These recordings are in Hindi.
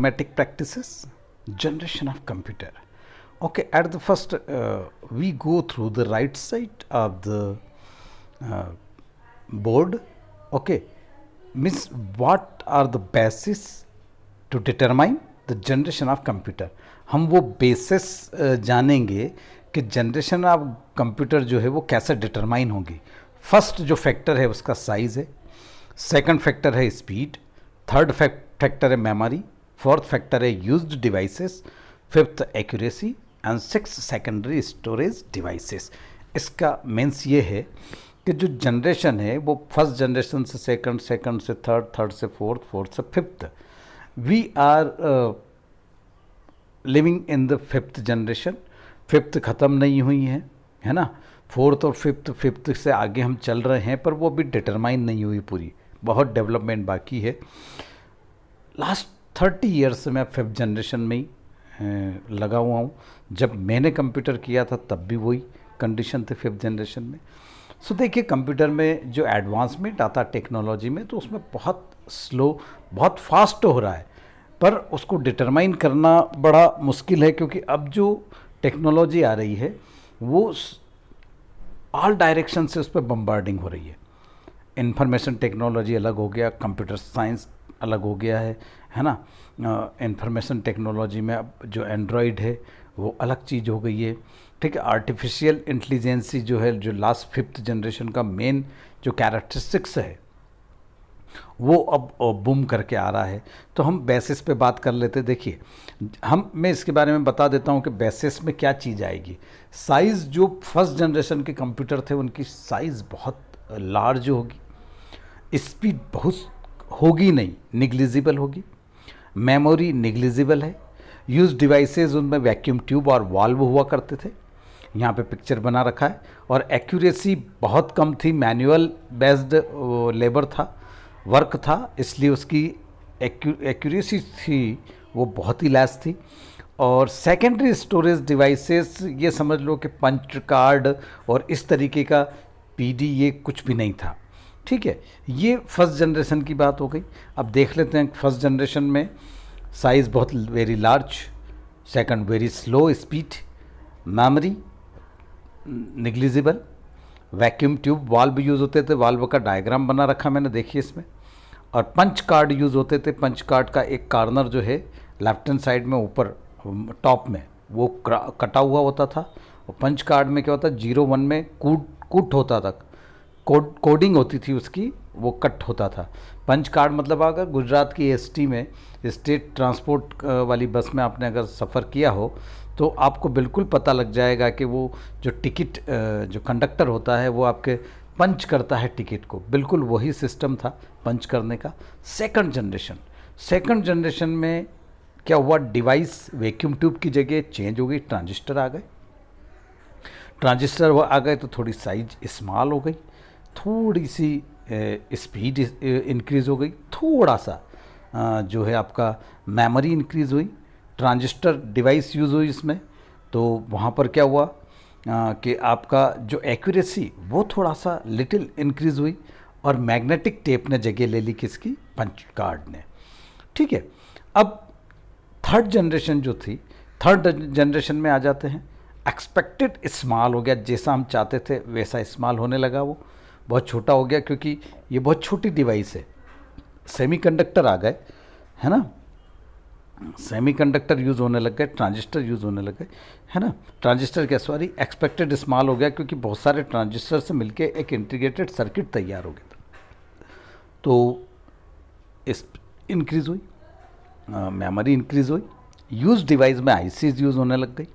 Mathematic practices, generation of computer. Okay, at the first, we go through the right side of the uh, board. Okay, means what are the basis to determine the generation of computer. हम वो बेसिस जानेंगे कि जनरेशन ऑफ कंप्यूटर जो है वो कैसे डिटरमाइन होगी. फर्स्ट जो फैक्टर है उसका साइज है, सेकंड फैक्टर है स्पीड, थर्ड फैक्टर है मेमोरी, फोर्थ फैक्टर है used devices, fifth accuracy and six secondary storage devices. इसका मीन्स ये है कि जो जनरेशन है वो फर्स्ट जनरेशन से सेकंड, सेकंड से थर्ड, थर्ड से फोर्थ, फोर्थ से fifth. We are living in the fifth generation. Fifth ख़त्म नहीं हुई है ना. फोर्थ और फिफ्थ, फिफ्थ से आगे हम चल रहे हैं पर वो भी डिटरमाइन नहीं हुई पूरी, बहुत डेवलपमेंट बाकी है. लास्ट 30 ईयर्स से मैं फिफ्थ जनरेशन में ही लगा हुआ हूँ. जब मैंने कंप्यूटर किया था तब भी वही कंडीशन थे फिफ्थ जनरेशन में. सो देखिए, कंप्यूटर में जो एडवांसमेंट आता है टेक्नोलॉजी में, तो उसमें बहुत स्लो, बहुत फास्ट हो रहा है, पर उसको डिटरमाइन करना बड़ा मुश्किल है, क्योंकि अब जो टेक्नोलॉजी आ रही है वो ऑल डायरेक्शन से उस पर बम्बार्डिंग हो रही है. इंफॉर्मेशन टेक्नोलॉजी अलग हो गया, कंप्यूटर साइंस अलग हो गया है ना. इंफॉर्मेशन टेक्नोलॉजी में अब जो एंड्रॉयड है वो अलग चीज़ हो गई है. ठीक है, आर्टिफिशियल इंटेलिजेंसी जो है, जो लास्ट फिफ्थ जनरेशन का मेन जो कैरेक्टरिस्टिक्स है वो अब बूम करके आ रहा है. तो हम बेसिस पे बात कर लेते. देखिए, मैं इसके बारे में बता देता हूँ कि बेसिस में क्या चीज़ आएगी. साइज़, जो फर्स्ट जनरेशन के कंप्यूटर थे उनकी साइज़ बहुत लार्ज होगी, स्पीड बहुत होगी नहीं, निग्लिजिबल होगी, मेमोरी निग्लिजिबल है, यूज डिवाइसेस उनमें वैक्यूम ट्यूब और वाल्व हुआ करते थे, यहाँ पे पिक्चर बना रखा है. और एक्यूरेसी बहुत कम थी, मैनुअल बेस्ड लेबर था, वर्क था, इसलिए उसकी एक्यूरेसी थी वो बहुत ही लेस थी. और सेकेंडरी स्टोरेज डिवाइसेस, ये समझ लो कि पंच कार्ड और इस तरीके का पीडी, ये कुछ भी नहीं था. ठीक है, ये फर्स्ट जनरेशन की बात हो गई. अब देख लेते हैं फर्स्ट जनरेशन में साइज़ बहुत very large, second very slow speed, memory negligible, vacuum tube, valve use होते थे, वाल्व का डायग्राम बना रखा मैंने, देखिए इसमें. और पंच कार्ड यूज़ होते थे. पंच कार्ड का एक कार्नर जो है लेफ्ट हैंड साइड में ऊपर टॉप में वो कटा हुआ होता था. और पंच कार्ड में क्या होता, 0-1 में कूट होता था, कोडिंग होती थी उसकी, वो कट होता था. पंच कार्ड मतलब अगर गुजरात की एसटी में, स्टेट ट्रांसपोर्ट वाली बस में आपने अगर सफ़र किया हो तो आपको बिल्कुल पता लग जाएगा कि वो जो टिकट, जो कंडक्टर होता है वो आपके पंच करता है टिकट को. बिल्कुल वही सिस्टम था पंच करने का. सेकंड जनरेशन में क्या हुआ, डिवाइस वैक्यूम ट्यूब की जगह चेंज हो गई, ट्रांजिस्टर आ गए. ट्रांजिस्टर वो आ गए तो थोड़ी साइज स्मॉल हो गई, थोड़ी सी स्पीड इंक्रीज़ हो गई, थोड़ा सा जो है आपका मेमोरी इंक्रीज़ हुई, ट्रांजिस्टर डिवाइस यूज़ हुई इसमें. तो वहाँ पर क्या हुआ कि आपका जो एक्यूरेसी वो थोड़ा सा लिटिल इंक्रीज़ हुई, और मैग्नेटिक टेप ने जगह ले ली किसकी, पंच कार्ड ने. ठीक है, अब थर्ड जनरेशन जो थी, थर्ड जनरेशन में आ जाते हैं. एक्सपेक्टेड स्मॉल हो गया, जैसा हम चाहते थे वैसा स्मॉल होने लगा, वो बहुत छोटा हो गया, क्योंकि ये बहुत छोटी डिवाइस है. सेमीकंडक्टर आ गए, है ना, सेमीकंडक्टर यूज़ होने लग गए, ट्रांजिस्टर यूज़ होने लग गए, है ना. ट्रांजिस्टर क्या, सॉरी, एक्सपेक्टेड स्मॉल हो गया, क्योंकि बहुत सारे ट्रांजिस्टर से मिलके एक इंटीग्रेटेड सर्किट तैयार हो गया. तो इस इंक्रीज़ हुई, मेमोरी इंक्रीज़ हुई, यूज डिवाइस में आईसीज यूज़ होने लग गई,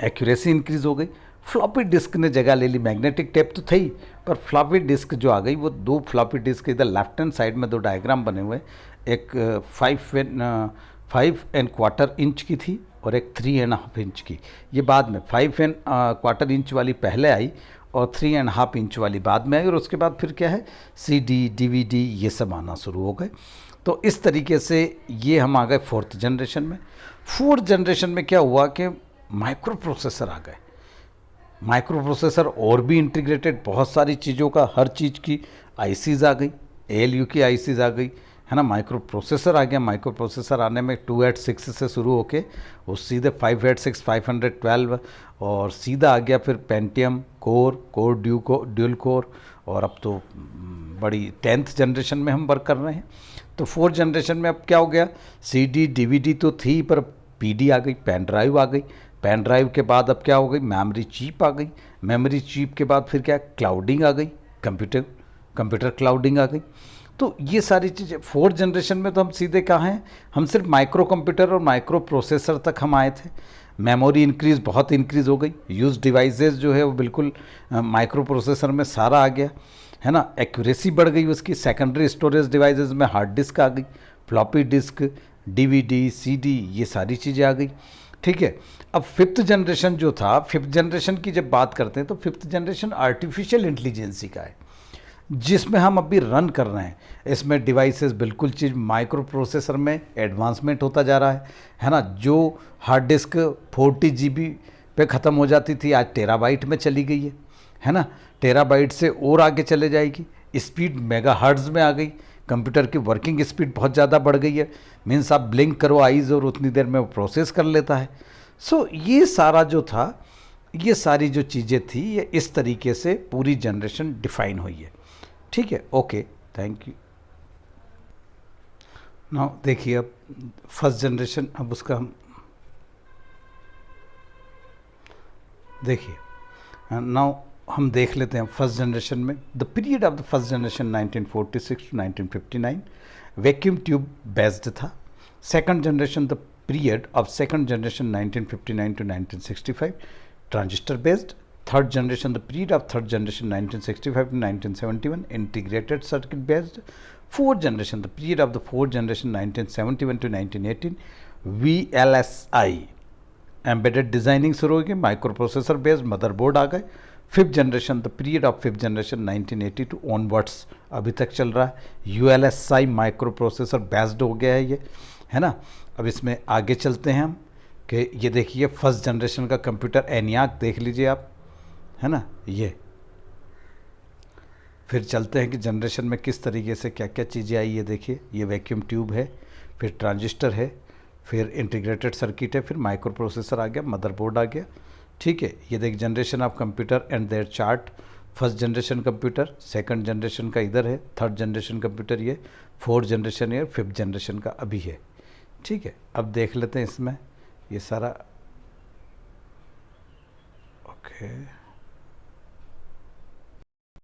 एक्यूरेसी इंक्रीज़ हो गई. फ्लॉपी डिस्क ने जगह ले ली. मैग्नेटिक टेप तो थी, पर फ्लॉपी डिस्क जो आ गई, वो दो फ्लॉपी डिस्क, इधर लेफ्ट हैंड साइड में दो डायग्राम बने हुए, एक 5¼ इंच की थी और एक 3½ इंच की. ये बाद में 5¼ इंच वाली पहले आई और 3½ इंच वाली बाद में आई, और उसके बाद फिर क्या है, CD, DVD ये सब आना शुरू हो गए. तो इस तरीके से ये हम आ गए फोर्थ जनरेशन में. फोर्थ जनरेशन में क्या हुआ कि माइक्रो प्रोसेसर आ गए. माइक्रो प्रोसेसर और भी इंटीग्रेटेड, बहुत सारी चीज़ों का, हर चीज़ की आईसीज आ गई, ALU की आईसीज आ गई, है ना। माइक्रो प्रोसेसर आ गया, माइक्रो प्रोसेसर आने में 286 से शुरू होके वो सीधे 586 512 और सीधा आ गया फिर पेंटियम कोर ड्यूल कोर, और अब तो बड़ी 10th जनरेशन में हम वर्क कर रहे हैं। तो 4th जनरेशन में अब क्या हो गया, CD DVD तो थी पर PD आ गई, पेन ड्राइव आ गई, पेन ड्राइव के बाद अब क्या हो गई, मेमोरी चिप आ गई, मेमोरी चिप के बाद फिर क्या, क्लाउडिंग आ गई, कंप्यूटर क्लाउडिंग आ गई। तो ये सारी चीज़ें 4th जनरेशन में तो हम सीधे कहाँ हैं, हम सिर्फ माइक्रो कंप्यूटर और माइक्रो प्रोसेसर तक हम आए थे। मेमोरी बहुत इंक्रीज़ हो गई, यूज डिवाइसेस जो है वो बिल्कुल माइक्रो प्रोसेसर में सारा आ गया, है ना। एक्यूरेसी बढ़ गई उसकी, सेकेंडरी स्टोरेज डिवाइसेस में हार्ड डिस्क आ गई, फ्लॉपी डिस्क, DVD CD, ये सारी चीज़ें आ गई, ठीक है। अब 5th जनरेशन जो था, 5th जनरेशन की जब बात करते हैं तो 5th जनरेशन आर्टिफिशियल इंटेलिजेंसी का है, जिसमें हम अभी रन कर रहे हैं। इसमें डिवाइसेस बिल्कुल चीज़ माइक्रो प्रोसेसर में एडवांसमेंट होता जा रहा है ना। जो हार्ड डिस्क 40 GB पे ख़त्म हो जाती थी, आज टेराबाइट में चली गई है ना। टेराबाइट से और आगे चले जाएगी, स्पीड मेगाहर्ट्ज़ में आ गई, कंप्यूटर की वर्किंग स्पीड बहुत ज़्यादा बढ़ गई है। मीन्स आप ब्लिंक करो आइज़ और उतनी देर में वो प्रोसेस कर लेता है। सो ये सारा जो था, ये सारी जो चीज़ें थी, ये इस तरीके से पूरी जनरेशन डिफाइन हुई है, ठीक है। Okay, thank you. नाउ देखिए, अब फर्स्ट जनरेशन, अब उसका हम देखिए, नाउ हम देख लेते हैं फर्स्ट जनरेशन में। The period of the first generation 1946 to 1959 vacuum tube based था। Second generation, the period of second generation 1959 to 1965 transistor based. Third generation, the period of third generation 1965 to 1971 integrated circuit based. Fourth generation, the period of the fourth generation 1971 to 1918 VLSI embedded designing शुरू होगी, माइक्रो प्रोसेसर बेस्ड मदरबोर्ड आ गए। Fifth generation, the period of fifth generation 1980 to onwards अभी तक चल रहा है। ULSI माइक्रो प्रोसेसर बेस्ड हो गया है ये, है ना। अब इसमें आगे चलते हैं हम कि ये देखिए फर्स्ट जनरेशन का कंप्यूटर ENIAC देख लीजिए आप, है ना। ये फिर चलते हैं कि जनरेशन में किस तरीके से क्या क्या चीज़ें आई, ये देखिए, ये वैक्यूम ट्यूब है, फिर ट्रांजिस्टर है, फिर इंटीग्रेटेड सर्किट है, फिर माइक्रो प्रोसेसर आ गया, मदरबोर्ड आ गया, ठीक है। ये देख generation of computer and their chart. First generation computer, second generation का इधर है, थर्ड जनरेशन कंप्यूटर ये, फोर्थ जनरेशन है, फिफ्थ जनरेशन का अभी है, ठीक है। अब देख लेते हैं इसमें ये सारा, ओके।